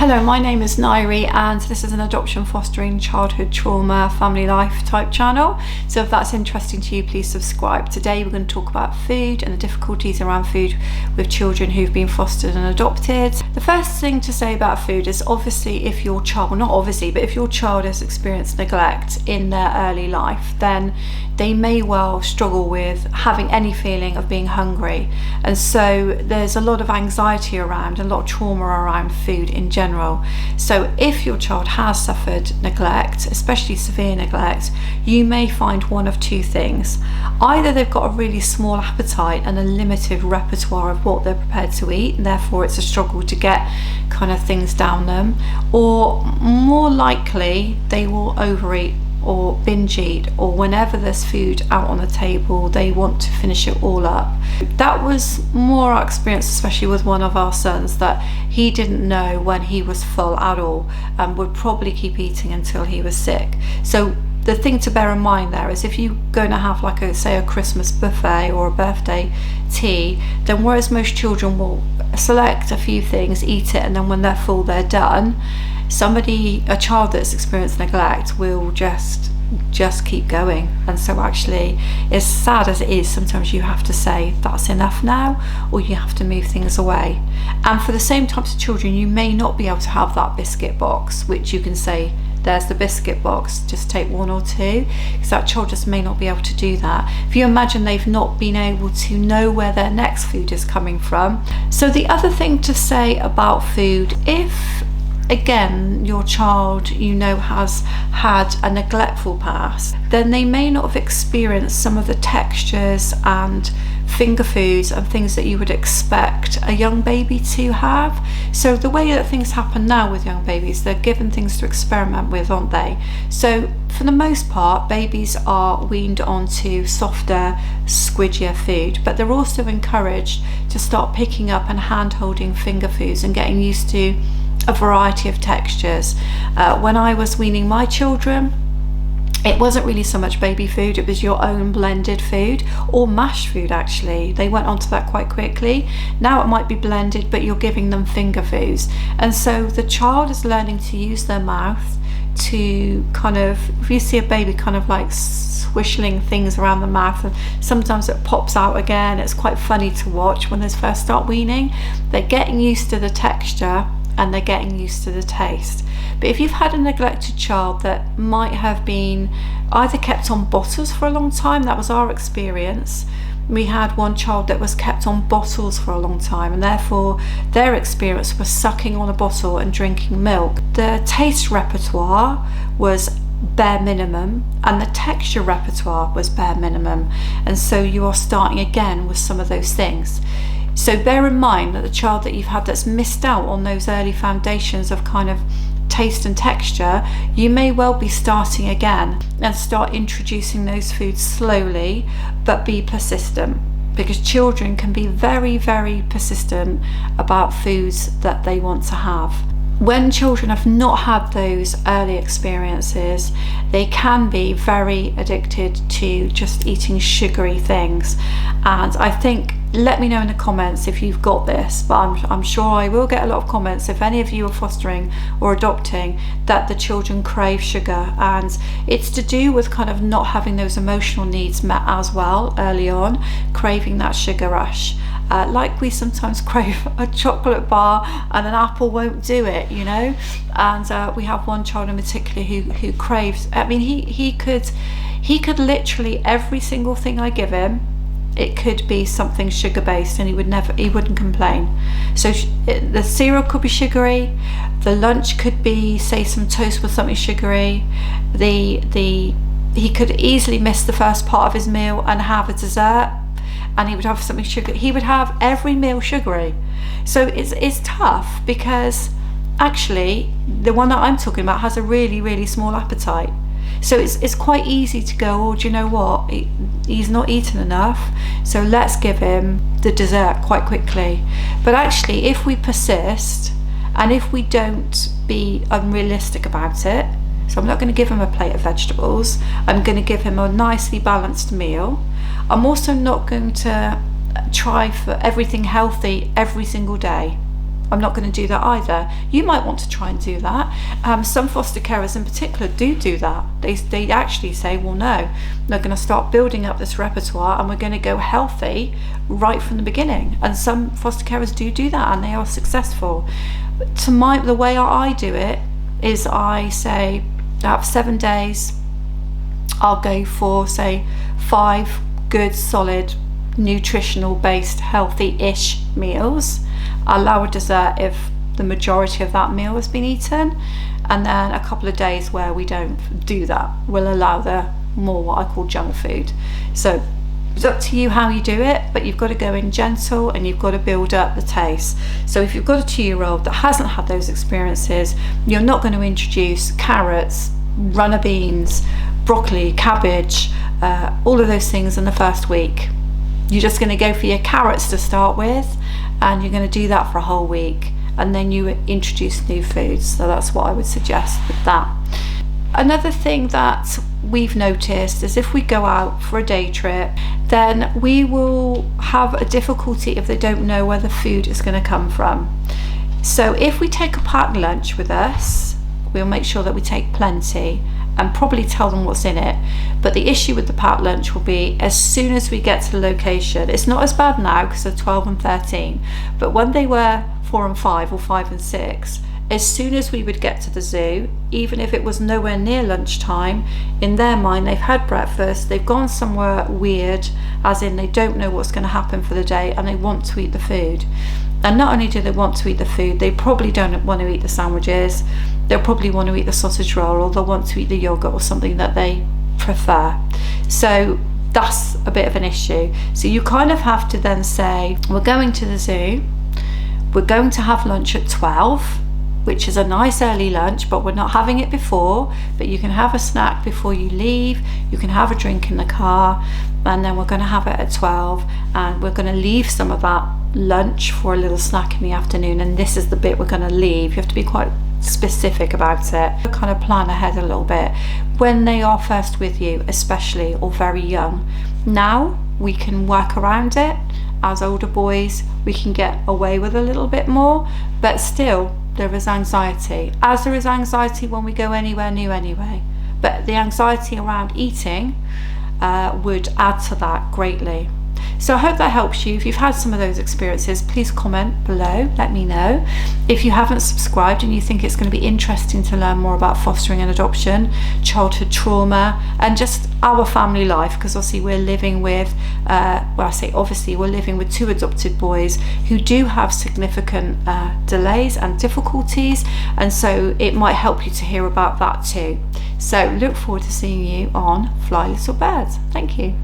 Hello, my name is Nairi and this is an adoption, fostering, childhood trauma, family life type channel. So if that's interesting to you, please subscribe. Today we're going to talk about food and the difficulties around food with children who've been fostered and adopted. The first thing to say about food is obviously if your child, well not obviously, but if your child has experienced neglect in their early life, then they may well struggle with having any feeling of being hungry. And so there's a lot of anxiety around, a lot of trauma around food in general. So if your child has suffered neglect, especially severe neglect, you may find one of two things. Either they've got a really small appetite and a limited repertoire of what they're prepared to eat, and therefore it's a struggle to get kind of things down them, or more likely they will overeat or binge eat, or whenever there's food out on the table they want to finish it all up. That was more our experience, especially with one of our sons, that he didn't know when he was full at all and would probably keep eating until he was sick. So the thing to bear in mind there is if you're going to have like a Christmas buffet or a birthday tea, then whereas most children will select a few things, eat it, and then when they're full they're done, a child that's experienced neglect will just keep going. And so actually, as sad as it is, sometimes you have to say that's enough now, or you have to move things away. And for the same types of children, you may not be able to have that biscuit box, which you can say, there's the biscuit box, just take one or two, because that child just may not be able to do that. If you imagine they've not been able to know where their next food is coming from. So the other thing to say about food, if again your child has had a neglectful past, then they may not have experienced some of the textures and finger foods and things that you would expect a young baby to have. So the way that things happen now with young babies, they're given things to experiment with, aren't they? So for the most part, babies are weaned onto softer, squidgier food, but they're also encouraged to start picking up and hand holding finger foods and getting used to a variety of textures. When I was weaning my children, it wasn't really so much baby food, it was your own blended food or mashed food. Actually, they went onto that quite quickly. Now it might be blended, but you're giving them finger foods, and so the child is learning to use their mouth to kind of, if you see a baby kind of like swishing things around the mouth, and sometimes it pops out again, it's quite funny to watch when they first start weaning. They're getting used to the texture and they're getting used to the taste. But if you've had a neglected child that might have been either kept on bottles for a long time, that was our experience. We had one child that was kept on bottles for a long time, and therefore their experience was sucking on a bottle and drinking milk. The taste repertoire was bare minimum and the texture repertoire was bare minimum, and so you are starting again with some of those things. So bear in mind that the child that you've had that's missed out on those early foundations of kind of taste and texture, you may well be starting again and start introducing those foods slowly, but be persistent, because children can be very, very persistent about foods that they want to have. When children have not had those early experiences, they can be very addicted to just eating sugary things. And I think, let me know in the comments if you've got this, but I'm sure I will get a lot of comments if any of you are fostering or adopting that the children crave sugar, and it's to do with kind of not having those emotional needs met as well early on, craving that sugar rush. Like we sometimes crave a chocolate bar and an apple won't do it, and we have one child in particular who craves, I mean he could literally, every single thing I give him, it could be something sugar based, and he wouldn't complain. So the cereal could be sugary, the lunch could be, say, some toast with something sugary, he could easily miss the first part of his meal and have a dessert, and he would have something sugary. He would have every meal sugary. So it's tough, because actually the one that I'm talking about has a really, really small appetite. So it's quite easy to go, oh, do you know what, he's not eaten enough, so let's give him the dessert quite quickly. But actually, if we persist and if we don't be unrealistic about it, so I'm not going to give him a plate of vegetables, I'm going to give him a nicely balanced meal. I'm also not going to try for everything healthy every single day. I'm not going to do that either. You might want to try and do that. Some foster carers in particular do that. They actually say, well, no, they're going to start building up this repertoire and we're going to go healthy right from the beginning. And some foster carers do that, and they are successful. The way I do it is I say, out of 7 days, I'll go for, say, 5 good, solid, nutritional based, healthy-ish meals. I'll allow a dessert if the majority of that meal has been eaten, and then a couple of days where we don't do that, we'll allow the more what I call junk food. So it's up to you how you do it, but you've got to go in gentle and you've got to build up the taste. So if you've got a 2-year-old that hasn't had those experiences, you're not going to introduce carrots, runner beans, broccoli, cabbage, all of those things in the first week. You're just going to go for your carrots to start with, and you're going to do that for a whole week, and then you introduce new foods. So that's what I would suggest with that. Another thing that we've noticed is if we go out for a day trip, then we will have a difficulty if they don't know where the food is going to come from. So if we take a packed lunch with us, we'll make sure that we take plenty and probably tell them what's in it. But the issue with the packed lunch will be as soon as we get to the location, it's not as bad now because they're 12 and 13, but when they were 4 and 5 or 5 and 6, as soon as we would get to the zoo, even if it was nowhere near lunchtime, in their mind they've had breakfast, they've gone somewhere weird, as in they don't know what's going to happen for the day, and they want to eat the food. And not only do they want to eat the food, they probably don't want to eat the sandwiches, they'll probably want to eat the sausage roll, or they'll want to eat the yogurt or something that they prefer. So that's a bit of an issue. So you kind of have to then say, we're going to the zoo, we're going to have lunch at 12, which is a nice early lunch, but we're not having it before, but you can have a snack before you leave, you can have a drink in the car, and then we're going to have it at 12, and we're going to leave some of that lunch for a little snack in the afternoon, and this is the bit we're going to leave. You have to be quite specific about it. Kind of plan ahead a little bit when they are first with you, especially, or very young. Now we can work around it. As older boys, we can get away with a little bit more, but still there is anxiety, as there is anxiety when we go anywhere new anyway. But the anxiety around eating would add to that greatly. So I hope that helps you. If you've had some of those experiences, please comment below, let me know. If you haven't subscribed and you think it's going to be interesting to learn more about fostering and adoption, childhood trauma, and just our family life, because obviously we're living with, we're living with 2 adopted boys who do have significant delays and difficulties, and so it might help you to hear about that too. So look forward to seeing you on Fly Little Birds. Thank you.